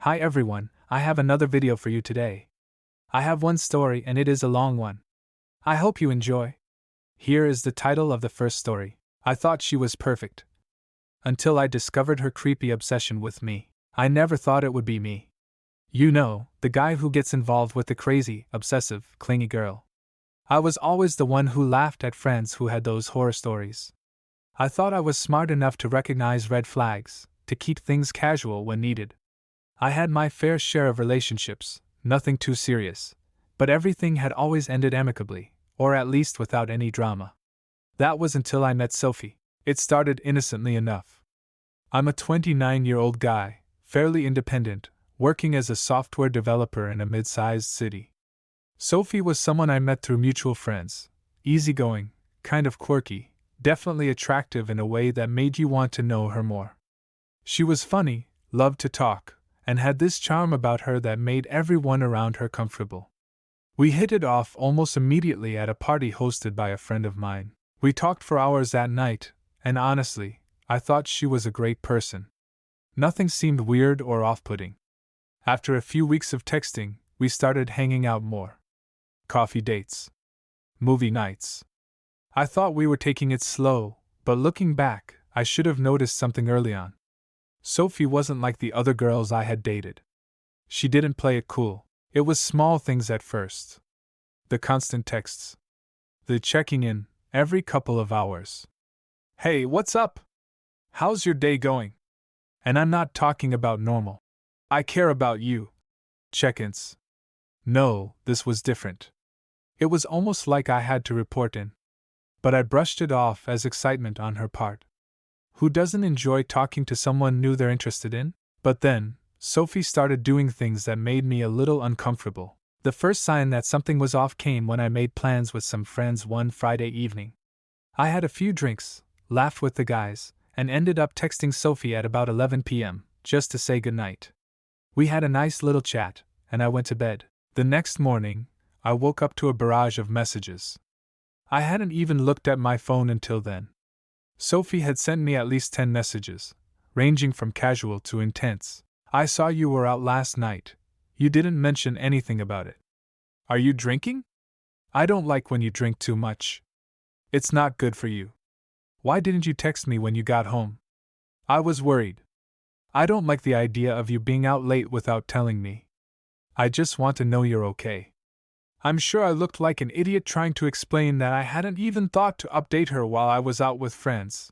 Hi everyone, I have another video for you today. I have one story and it is a long one. I hope you enjoy. Here is the title of the first story. I thought she was perfect. Until I discovered her creepy obsession with me. I never thought it would be me. You know, the guy who gets involved with the crazy, obsessive, clingy girl. I was always the one who laughed at friends who had those horror stories. I thought I was smart enough to recognize red flags, to keep things casual when needed. I had my fair share of relationships, nothing too serious, but everything had always ended amicably, or at least without any drama. That was until I met Sophie. It started innocently enough. I'm a 29-year-old guy, fairly independent, working as a software developer in a mid-sized city. Sophie was someone I met through mutual friends, easygoing, kind of quirky, definitely attractive in a way that made you want to know her more. She was funny, loved to talk, and had this charm about her that made everyone around her comfortable. We hit it off almost immediately at a party hosted by a friend of mine. We talked for hours that night, and honestly, I thought she was a great person. Nothing seemed weird or off-putting. After a few weeks of texting, we started hanging out more. Coffee dates. Movie nights. I thought we were taking it slow, but looking back, I should have noticed something early on. Sophie wasn't like the other girls I had dated. She didn't play it cool. It was small things at first. The constant texts. The checking in, every couple of hours. Hey, what's up? How's your day going? And I'm not talking about normal. I care about you. Check-ins. No, this was different. It was almost like I had to report in. But I brushed it off as excitement on her part. Who doesn't enjoy talking to someone new they're interested in? But then, Sophie started doing things that made me a little uncomfortable. The first sign that something was off came when I made plans with some friends one Friday evening. I had a few drinks, laughed with the guys, and ended up texting Sophie at about 11 p.m., just to say goodnight. We had a nice little chat, and I went to bed. The next morning, I woke up to a barrage of messages. I hadn't even looked at my phone until then. Sophie had sent me at least 10 messages, ranging from casual to intense. I saw you were out last night. You didn't mention anything about it. Are you drinking? I don't like when you drink too much. It's not good for you. Why didn't you text me when you got home? I was worried. I don't like the idea of you being out late without telling me. I just want to know you're okay. I'm sure I looked like an idiot trying to explain that I hadn't even thought to update her while I was out with friends.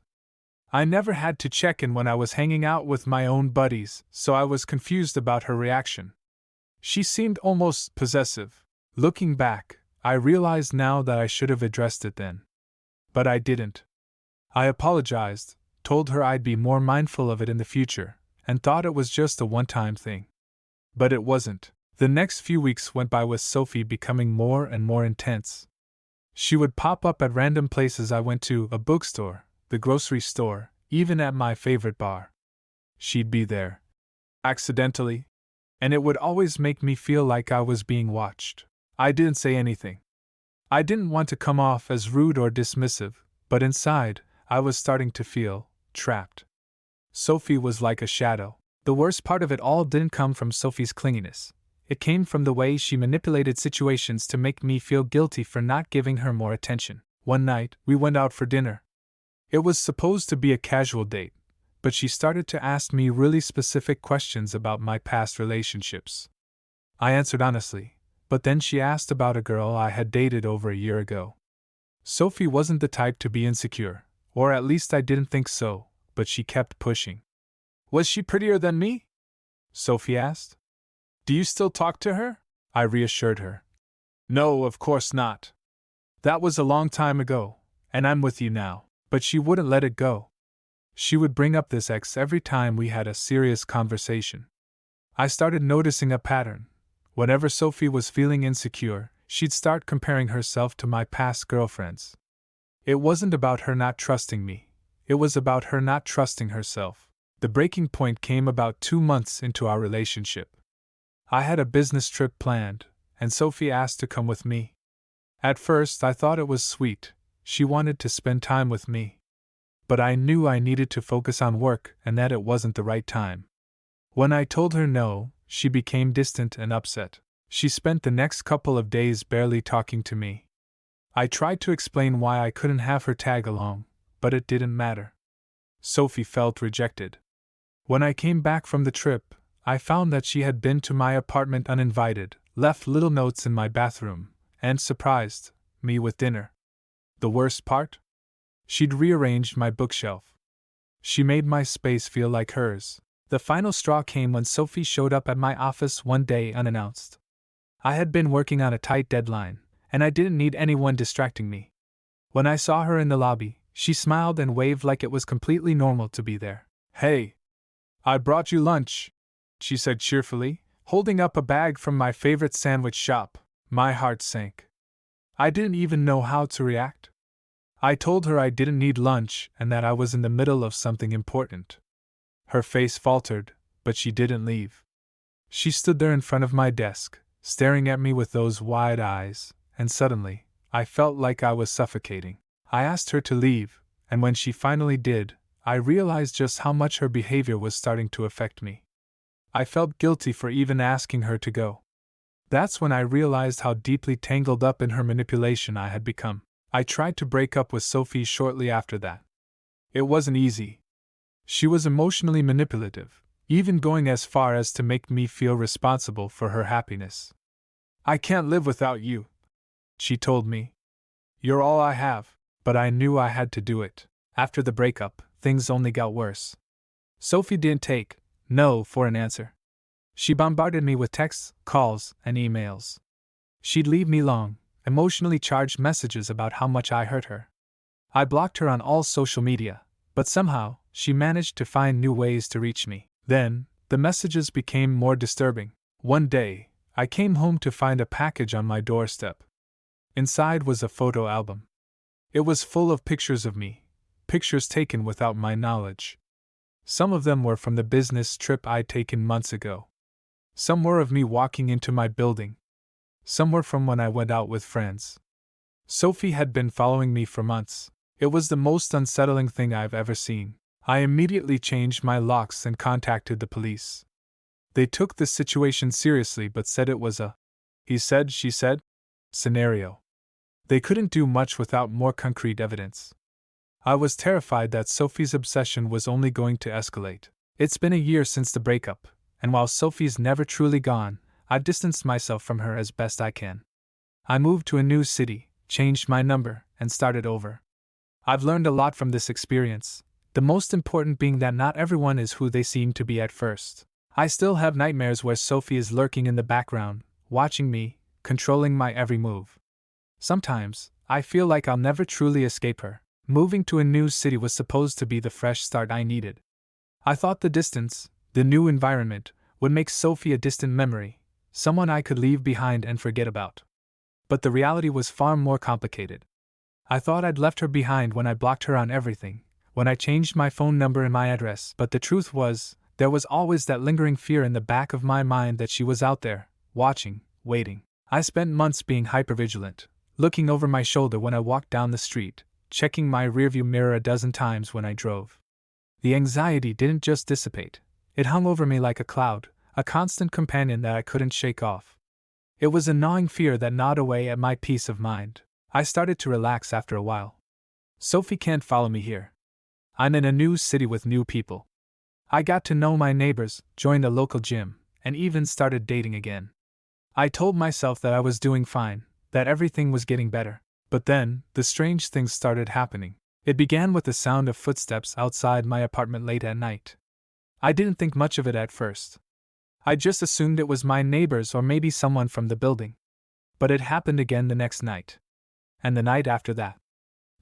I never had to check in when I was hanging out with my own buddies, so I was confused about her reaction. She seemed almost possessive. Looking back, I realized now that I should have addressed it then. But I didn't. I apologized, told her I'd be more mindful of it in the future, and thought it was just a one-time thing. But it wasn't. The next few weeks went by with Sophie becoming more and more intense. She would pop up at random places I went to, a bookstore, the grocery store, even at my favorite bar. She'd be there. Accidentally. And it would always make me feel like I was being watched. I didn't say anything. I didn't want to come off as rude or dismissive, but inside, I was starting to feel trapped. Sophie was like a shadow. The worst part of it all didn't come from Sophie's clinginess. It came from the way she manipulated situations to make me feel guilty for not giving her more attention. One night, we went out for dinner. It was supposed to be a casual date, but she started to ask me really specific questions about my past relationships. I answered honestly, but then she asked about a girl I had dated over a year ago. Sophie wasn't the type to be insecure, or at least I didn't think so, but she kept pushing. Was she prettier than me? Sophie asked. Do you still talk to her? I reassured her. No, of course not. That was a long time ago, and I'm with you now. But she wouldn't let it go. She would bring up this ex every time we had a serious conversation. I started noticing a pattern. Whenever Sophie was feeling insecure, she'd start comparing herself to my past girlfriends. It wasn't about her not trusting me. It was about her not trusting herself. The breaking point came about 2 months into our relationship. I had a business trip planned, and Sophie asked to come with me. At first, I thought it was sweet. She wanted to spend time with me. But I knew I needed to focus on work and that it wasn't the right time. When I told her no, she became distant and upset. She spent the next couple of days barely talking to me. I tried to explain why I couldn't have her tag along, but it didn't matter. Sophie felt rejected. When I came back from the trip, I found that she had been to my apartment uninvited, left little notes in my bathroom, and surprised me with dinner. The worst part? She'd rearranged my bookshelf. She made my space feel like hers. The final straw came when Sophie showed up at my office one day unannounced. I had been working on a tight deadline, and I didn't need anyone distracting me. When I saw her in the lobby, she smiled and waved like it was completely normal to be there. "Hey, I brought you lunch," she said cheerfully, holding up a bag from my favorite sandwich shop. My heart sank. I didn't even know how to react. I told her I didn't need lunch and that I was in the middle of something important. Her face faltered, but she didn't leave. She stood there in front of my desk, staring at me with those wide eyes, and suddenly, I felt like I was suffocating. I asked her to leave, and when she finally did, I realized just how much her behavior was starting to affect me. I felt guilty for even asking her to go. That's when I realized how deeply tangled up in her manipulation I had become. I tried to break up with Sophie shortly after that. It wasn't easy. She was emotionally manipulative, even going as far as to make me feel responsible for her happiness. "I can't live without you," she told me. "You're all I have," but I knew I had to do it. After the breakup, things only got worse. Sophie didn't take no for an answer. She bombarded me with texts, calls, and emails. She'd leave me long, emotionally charged messages about how much I hurt her. I blocked her on all social media, but somehow, she managed to find new ways to reach me. Then, the messages became more disturbing. One day, I came home to find a package on my doorstep. Inside was a photo album. It was full of pictures of me, pictures taken without my knowledge. Some of them were from the business trip I'd taken months ago. Some were of me walking into my building. Some were from when I went out with friends. Sophie had been following me for months. It was the most unsettling thing I've ever seen. I immediately changed my locks and contacted the police. They took the situation seriously but said it was a he said, she said scenario. They couldn't do much without more concrete evidence. I was terrified that Sophie's obsession was only going to escalate. It's been a year since the breakup, and while Sophie's never truly gone, I've distanced myself from her as best I can. I moved to a new city, changed my number, and started over. I've learned a lot from this experience, the most important being that not everyone is who they seem to be at first. I still have nightmares where Sophie is lurking in the background, watching me, controlling my every move. Sometimes, I feel like I'll never truly escape her. Moving to a new city was supposed to be the fresh start I needed. I thought the distance, the new environment, would make Sophie a distant memory, someone I could leave behind and forget about. But the reality was far more complicated. I thought I'd left her behind when I blocked her on everything, when I changed my phone number and my address, but the truth was, there was always that lingering fear in the back of my mind that she was out there, watching, waiting. I spent months being hypervigilant, looking over my shoulder when I walked down the street, checking my rearview mirror a dozen times when I drove. The anxiety didn't just dissipate, it hung over me like a cloud, a constant companion that I couldn't shake off. It was a gnawing fear that gnawed away at my peace of mind. I started to relax after a while. Sophie can't follow me here. I'm in a new city with new people. I got to know my neighbors, joined a local gym, and even started dating again. I told myself that I was doing fine, that everything was getting better. But then, the strange things started happening. It began with the sound of footsteps outside my apartment late at night. I didn't think much of it at first. I just assumed it was my neighbors or maybe someone from the building. But it happened again the next night. And the night after that.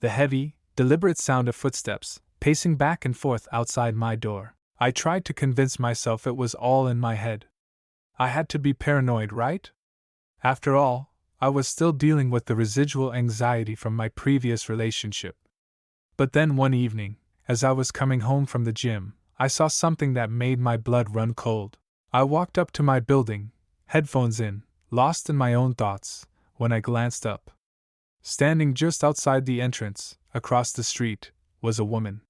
The heavy, deliberate sound of footsteps, pacing back and forth outside my door. I tried to convince myself it was all in my head. I had to be paranoid, right? After all, I was still dealing with the residual anxiety from my previous relationship. But then one evening, as I was coming home from the gym, I saw something that made my blood run cold. I walked up to my building, headphones in, lost in my own thoughts, when I glanced up. Standing just outside the entrance, across the street, was a woman.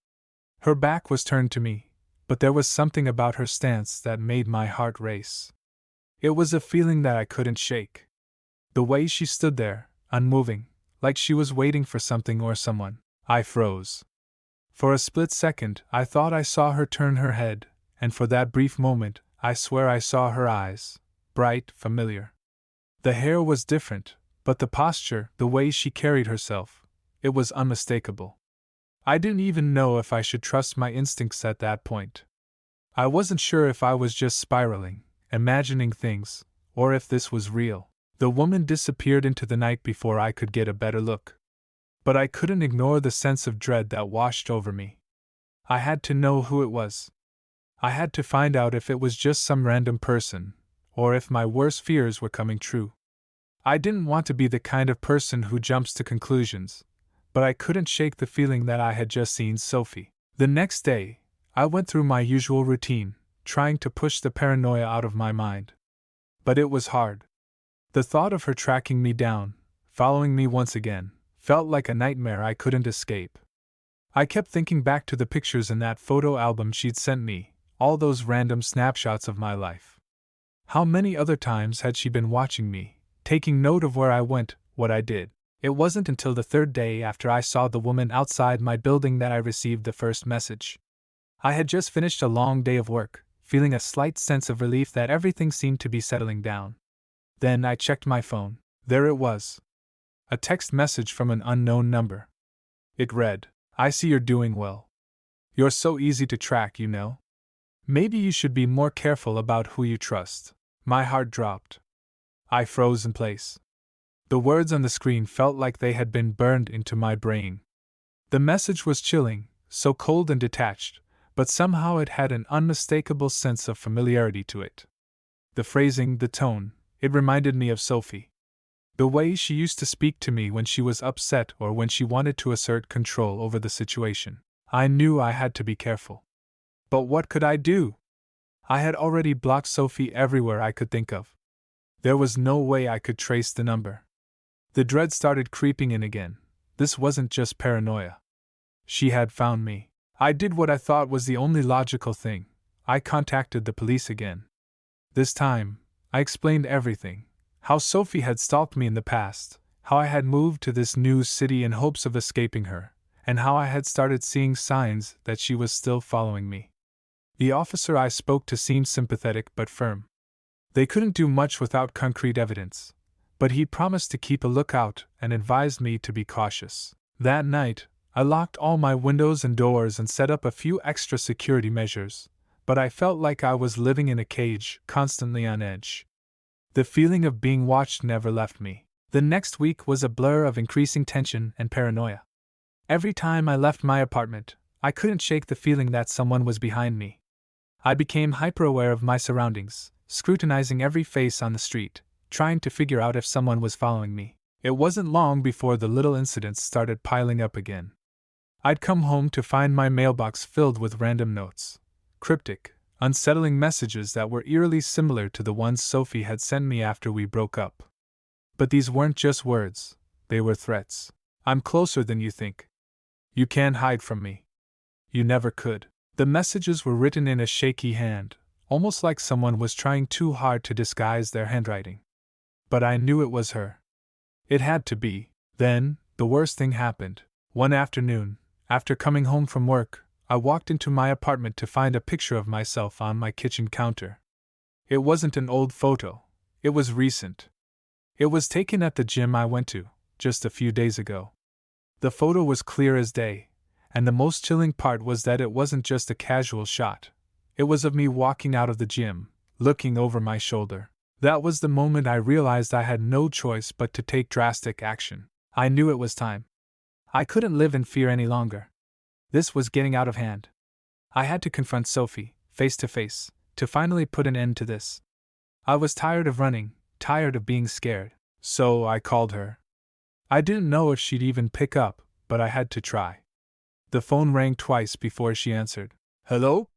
Her back was turned to me, but there was something about her stance that made my heart race. It was a feeling that I couldn't shake. The way she stood there, unmoving, like she was waiting for something or someone, I froze. For a split second, I thought I saw her turn her head, and for that brief moment, I swear I saw her eyes, bright, familiar. The hair was different, but the posture, the way she carried herself, it was unmistakable. I didn't even know if I should trust my instincts at that point. I wasn't sure if I was just spiraling, imagining things, or if this was real. The woman disappeared into the night before I could get a better look. But I couldn't ignore the sense of dread that washed over me. I had to know who it was. I had to find out if it was just some random person, or if my worst fears were coming true. I didn't want to be the kind of person who jumps to conclusions, but I couldn't shake the feeling that I had just seen Sophie. The next day, I went through my usual routine, trying to push the paranoia out of my mind. But it was hard. The thought of her tracking me down, following me once again, felt like a nightmare I couldn't escape. I kept thinking back to the pictures in that photo album she'd sent me, all those random snapshots of my life. How many other times had she been watching me, taking note of where I went, what I did? It wasn't until the third day after I saw the woman outside my building that I received the first message. I had just finished a long day of work, feeling a slight sense of relief that everything seemed to be settling down. Then I checked my phone. There it was. A text message from an unknown number. It read, "I see you're doing well. You're so easy to track, you know. Maybe you should be more careful about who you trust." My heart dropped. I froze in place. The words on the screen felt like they had been burned into my brain. The message was chilling, so cold and detached, but somehow it had an unmistakable sense of familiarity to it. The phrasing, the tone, it reminded me of Sophie. The way she used to speak to me when she was upset or when she wanted to assert control over the situation. I knew I had to be careful. But what could I do? I had already blocked Sophie everywhere I could think of. There was no way I could trace the number. The dread started creeping in again. This wasn't just paranoia. She had found me. I did what I thought was the only logical thing. I contacted the police again. This time, I explained everything. How Sophie had stalked me in the past, how I had moved to this new city in hopes of escaping her, and how I had started seeing signs that she was still following me. The officer I spoke to seemed sympathetic but firm. They couldn't do much without concrete evidence, but he promised to keep a lookout and advised me to be cautious. That night, I locked all my windows and doors and set up a few extra security measures, but I felt like I was living in a cage, constantly on edge. The feeling of being watched never left me. The next week was a blur of increasing tension and paranoia. Every time I left my apartment, I couldn't shake the feeling that someone was behind me. I became hyper-aware of my surroundings, scrutinizing every face on the street, trying to figure out if someone was following me. It wasn't long before the little incidents started piling up again. I'd come home to find my mailbox filled with random notes, cryptic, unsettling messages that were eerily similar to the ones Sophie had sent me after we broke up. But these weren't just words, they were threats. "I'm closer than you think. You can't hide from me. You never could." The messages were written in a shaky hand, almost like someone was trying too hard to disguise their handwriting. But I knew it was her. It had to be. Then, the worst thing happened. One afternoon, after coming home from work, I walked into my apartment to find a picture of myself on my kitchen counter. It wasn't an old photo. It was recent. It was taken at the gym I went to, just a few days ago. The photo was clear as day, and the most chilling part was that it wasn't just a casual shot. It was of me walking out of the gym, looking over my shoulder. That was the moment I realized I had no choice but to take drastic action. I knew it was time. I couldn't live in fear any longer. This was getting out of hand. I had to confront Sophie, face to face, to finally put an end to this. I was tired of running, tired of being scared. So I called her. I didn't know if she'd even pick up, but I had to try. The phone rang twice before she answered. "Hello?"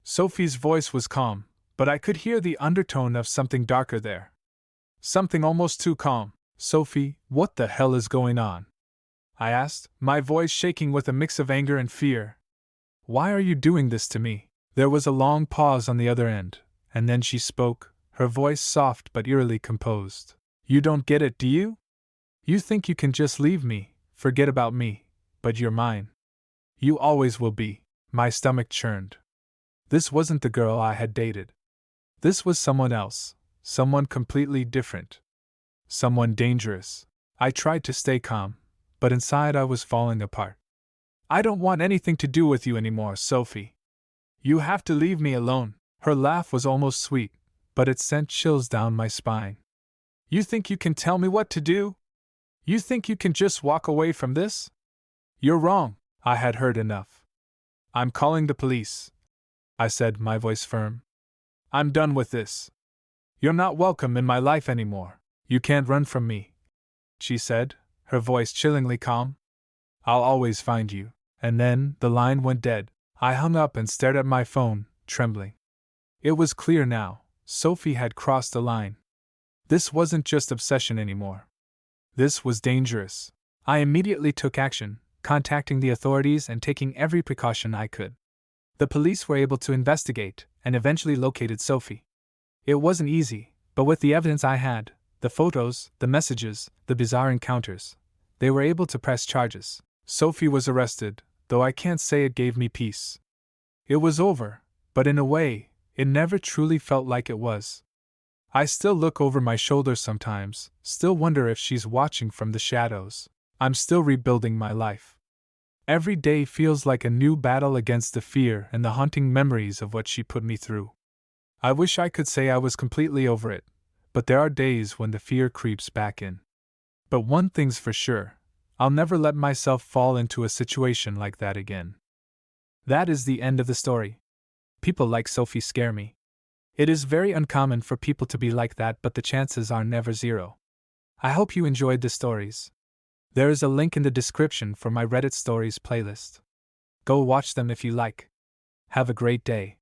Sophie's voice was calm, but I could hear the undertone of something darker there. Something almost too calm. "Sophie, what the hell is going on?" I asked, my voice shaking with a mix of anger and fear. "Why are you doing this to me?" There was a long pause on the other end, and then she spoke, her voice soft but eerily composed. You don't get it, do you? You think you can just leave me, forget about me, but you're mine. You always will be. My stomach churned. This wasn't the girl I had dated. This was someone else, someone completely different. Someone dangerous. I tried to stay calm, but inside I was falling apart. I don't want anything to do with you anymore, Sophie. You have to leave me alone. Her laugh was almost sweet, but it sent chills down my spine. You think you can tell me what to do? You think you can just walk away from this? You're wrong. I had heard enough. I'm calling the police, I said, my voice firm. I'm done with this. You're not welcome in my life anymore. You can't run from me, she said, her voice chillingly calm. I'll always find you. And then the line went dead. I hung up and stared at my phone, trembling. It was clear now. Sophie had crossed the line. This wasn't just obsession anymore. This was dangerous. I immediately took action, contacting the authorities and taking every precaution I could. The police were able to investigate and eventually located Sophie. It wasn't easy, but with the evidence I had, the photos, the messages, the bizarre encounters, they were able to press charges. Sophie was arrested, though I can't say it gave me peace. It was over, but in a way, it never truly felt like it was. I still look over my shoulder sometimes, still wonder if she's watching from the shadows. I'm still rebuilding my life. Every day feels like a new battle against the fear and the haunting memories of what she put me through. I wish I could say I was completely over it, but there are days when the fear creeps back in. But one thing's for sure, I'll never let myself fall into a situation like that again. That is the end of the story. People like Sophie scare me. It is very uncommon for people to be like that, but the chances are never zero. I hope you enjoyed the stories. There is a link in the description for my Reddit Stories playlist. Go watch them if you like. Have a great day.